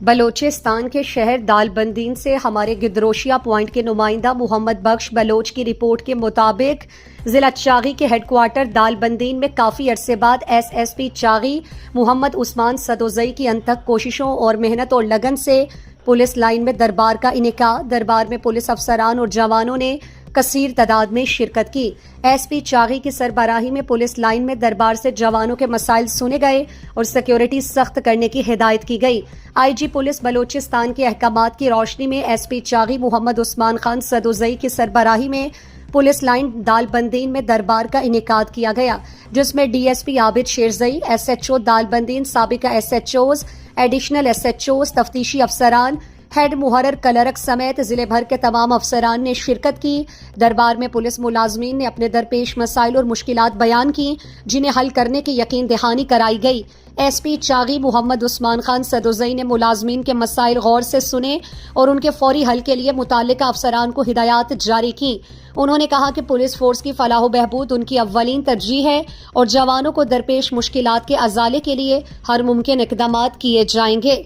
بلوچستان کے شہر دالبندین سے ہمارے گدروشیا پوائنٹ کے نمائندہ محمد بخش بلوچ کی رپورٹ کے مطابق ضلع چاغی کے ہیڈ کوارٹر دالبندین میں کافی عرصے بعد ایس پی چاغی محمد عثمان سدوزئی کی انتھک کوششوں اور محنت اور لگن سے پولیس لائن میں دربار کا انعقاد۔ دربار میں پولیس افسران اور جوانوں نے کثیر تعداد میں شرکت کی۔ ایس پی چاغی کی سربراہی میں پولیس لائن میں دربار سے جوانوں کے مسائل سنے گئے اور سیکیورٹی سخت کرنے کی ہدایت کی گئی۔ آئی جی پولیس بلوچستان کے احکامات کی روشنی میں ایس پی چاغی محمد عثمان خان سدوزئی کی سربراہی میں پولیس لائن دالبندین میں دربار کا انعقاد کیا گیا، جس میں D S P Abid Sherzai, S H O Dalbandin, سابقہ S H Os, additional S H Os, تفتیشی افسران، ہیڈ محرر کلرک سمیت ضلع بھر کے تمام افسران نے شرکت کی۔ دربار میں پولیس ملازمین نے اپنے درپیش مسائل اور مشکلات بیان کی، جنہیں حل کرنے کی یقین دہانی کرائی گئی۔ ایس پی چاغی محمد عثمان خان سدوزئی نے ملازمین کے مسائل غور سے سنے اور ان کے فوری حل کے لیے متعلقہ افسران کو ہدایات جاری کی۔ انہوں نے کہا کہ پولیس فورس کی فلاح و بہبود ان کی اولین ترجیح ہے اور جوانوں کو درپیش مشکلات کے ازالے کے لیے ہر ممکن اقدامات کیے جائیں گے۔